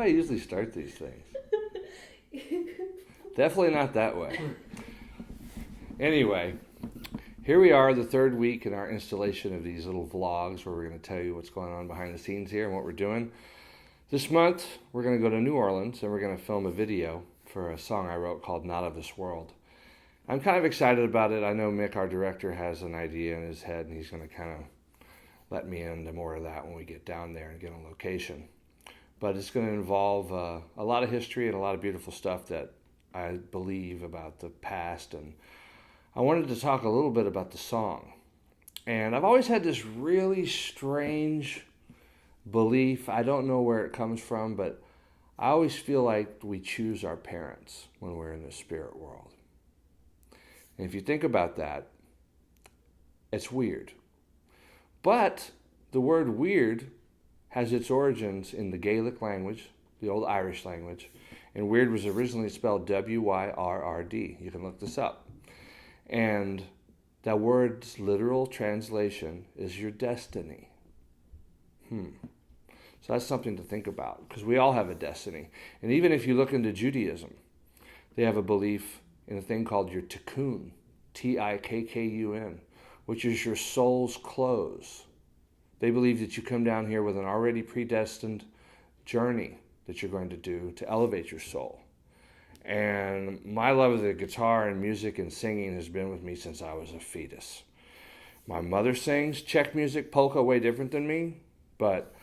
I usually start these things? Definitely not that way. Anyway, here we are, the third week in our installation of these little vlogs where we're going to tell you what's going on behind the scenes here and what we're doing. This month, we're going to go to New Orleans and we're going to film a video for a song I wrote called Not of This World. I'm kind of excited about it. I know Mick, our director, has an idea in his head and he's going to kind of let me into more of that when we get down there and get on location. But it's going to involve a lot of history and a lot of beautiful stuff that I believe about the past. And I wanted to talk a little bit about the song. And I've always had this really strange belief. I don't know where it comes from, but I always feel like we choose our parents when we're in the spirit world. And if you think about that, it's weird. But the word weird has its origins in the Gaelic language, the old Irish language, and weird was originally spelled W-Y-R-R-D. You can look this up. And that word's literal translation is your destiny. So that's something to think about, because we all have a destiny. And even if you look into Judaism, they have a belief in a thing called your tikkun, T-I-K-K-U-N, which is your soul's close. They believe that you come down here with an already predestined journey that you're going to do to elevate your soul. And my love of the guitar and music and singing has been with me since I was a fetus. My mother sings Czech music, polka, way different than me, but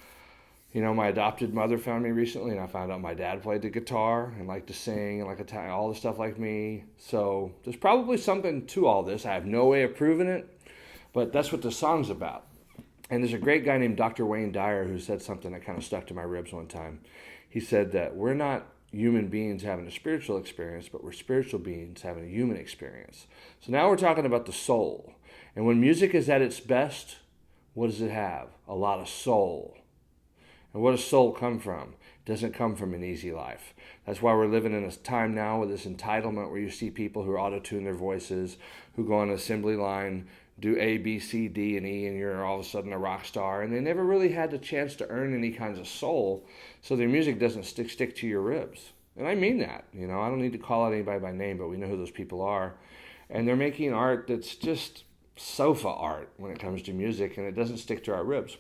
you know, my adopted mother found me recently and I found out my dad played the guitar and liked to sing and like all the stuff like me. So there's probably something to all this. I have no way of proving it, but that's what the song's about. And there's a great guy named Dr. Wayne Dyer who said something that kind of stuck to my ribs one time. He said that we're not human beings having a spiritual experience, but we're spiritual beings having a human experience. So now we're talking about the soul. And when music is at its best, what does it have? A lot of soul. And what does soul come from? It doesn't come from an easy life. That's why we're living in a time now with this entitlement where you see people who auto-tune their voices, who go on an assembly line, do A, B, C, D, and E, and you're all of a sudden a rock star. And they never really had the chance to earn any kinds of soul, so their music doesn't stick to your ribs. And I mean that. You know, I don't need to call out anybody by name, but we know who those people are. And they're making art that's just sofa art when it comes to music, and it doesn't stick to our ribs.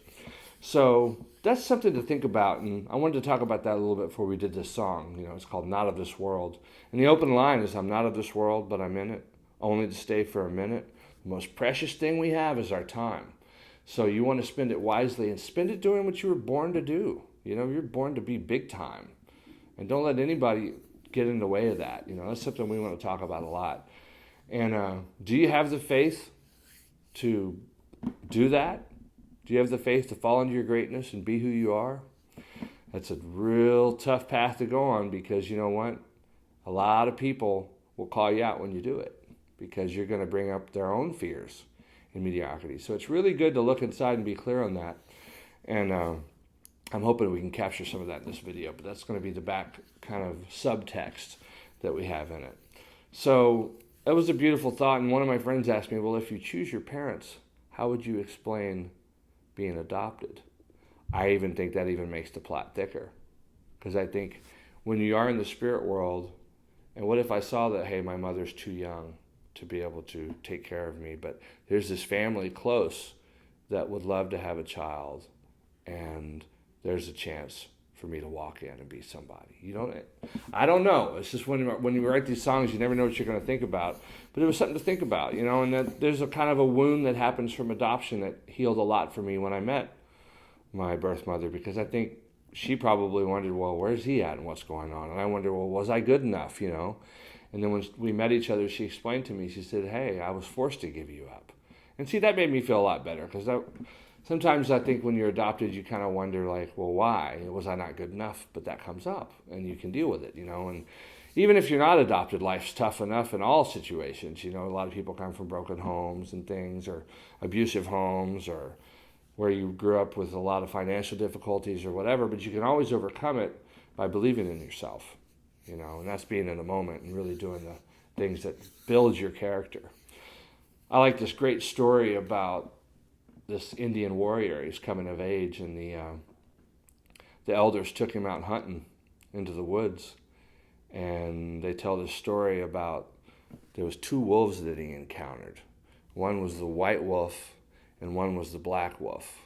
So that's something to think about, and I wanted to talk about that a little bit before we did this song. You know, it's called Not of This World. And the open line is, I'm not of this world, but I'm in it, only to stay for a minute. The most precious thing we have is our time. So you want to spend it wisely and spend it doing what you were born to do. You know, you're born to be big time. And don't let anybody get in the way of that. You know, that's something we want to talk about a lot. And do you have the faith to do that? Do you have the faith to fall into your greatness and be who you are? That's a real tough path to go on, because you know what? A lot of people will call you out when you do it, because you're going to bring up their own fears and mediocrity. So it's really good to look inside and be clear on that. And I'm hoping we can capture some of that in this video, but that's going to be the back kind of subtext that we have in it. So that was a beautiful thought. And one of my friends asked me, well, if you choose your parents, how would you explain being adopted? I even think that even makes the plot thicker, because I think when you are in the spirit world, and what if I saw that, hey, my mother's too young to be able to take care of me, but there's this family close that would love to have a child, and there's a chance for me to walk in and be somebody. I don't know. It's just when you write these songs, you never know what you're going to think about. But it was something to think about, you know, and that there's a kind of a wound that happens from adoption that healed a lot for me when I met my birth mother, because I think she probably wondered, well, where's he at and what's going on? And I wondered, well, was I good enough, you know? And then when we met each other, she explained to me, she said, hey, I was forced to give you up. And see, that made me feel a lot better, because sometimes I think when you're adopted, you kind of wonder, like, well, why? Was I not good enough? But that comes up, and you can deal with it, you know. And even if you're not adopted, life's tough enough in all situations. You know, a lot of people come from broken homes and things, or abusive homes, or where you grew up with a lot of financial difficulties or whatever, but you can always overcome it by believing in yourself, you know, and that's being in the moment and really doing the things that build your character. I like this great story about this Indian warrior. He's coming of age, and the elders took him out hunting, into the woods, and they tell this story about there was two wolves that he encountered. One was the white wolf and one was the black wolf.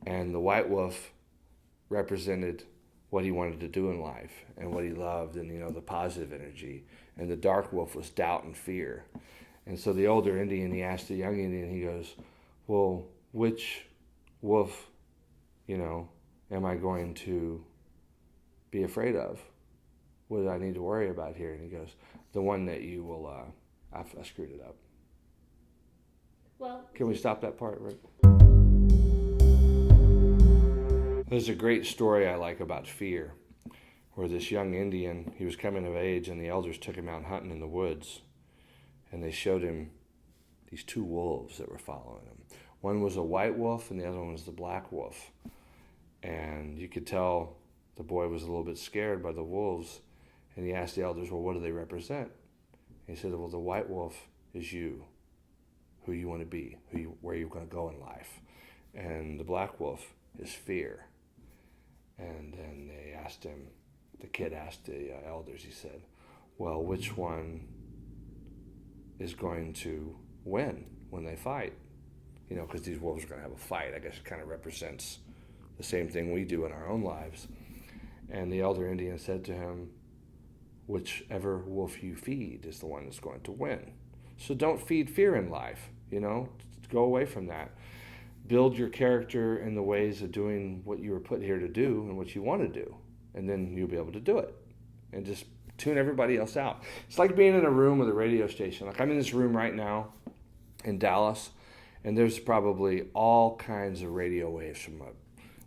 And the white wolf represented what he wanted to do in life and what he loved, and the positive energy. And the dark wolf was doubt and fear. And so the older Indian, he asked the young Indian, he goes, well, which wolf, am I going to be afraid of? What do I need to worry about here? And he goes, the one that you will, I screwed it up. Well, can we stop that part, Rick? There's a great story I like about fear, where this young Indian, he was coming of age, and the elders took him out hunting in the woods, and they showed him these two wolves that were following him. One was a white wolf, and the other one was the black wolf. And you could tell the boy was a little bit scared by the wolves, and he asked the elders, well, what do they represent? And he said, well, the white wolf is you, who you want to be, where you're going to go in life. And the black wolf is fear. And then they asked him, the kid asked the elders, he said, well, which one is going to win when they fight? Because these wolves are going to have a fight. I guess it kind of represents the same thing we do in our own lives. And the elder Indian said to him, whichever wolf you feed is the one that's going to win. So don't feed fear in life, go away from that. Build your character in the ways of doing what you were put here to do and what you want to do. And then you'll be able to do it. And just tune everybody else out. It's like being in a room with a radio station. Like I'm in this room right now in Dallas, and there's probably all kinds of radio waves, from a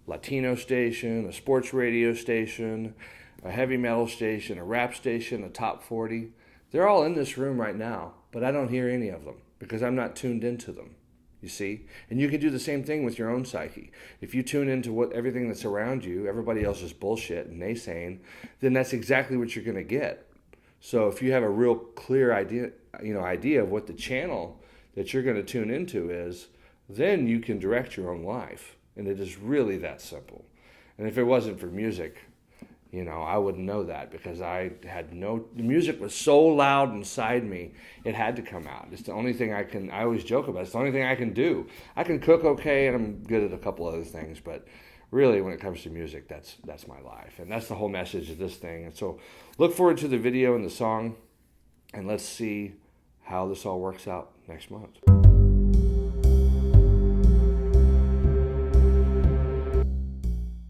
Latino station, a sports radio station, a heavy metal station, a rap station, a top 40. They're all in this room right now, but I don't hear any of them because I'm not tuned into them. You see? And you can do the same thing with your own psyche. If you tune into everything that's around you, everybody else is bullshit and naysaying, then that's exactly what you're going to get. So if you have a real clear idea of what the channel that you're going to tune into is, then you can direct your own life. And it is really that simple. And if it wasn't for music, I wouldn't know that, because the music was so loud inside me, it had to come out. It's the only thing I always joke about, it's the only thing I can do. I can cook okay, and I'm good at a couple other things, but really when it comes to music, that's my life. And that's the whole message of this thing. And so look forward to the video and the song, and let's see how this all works out next month.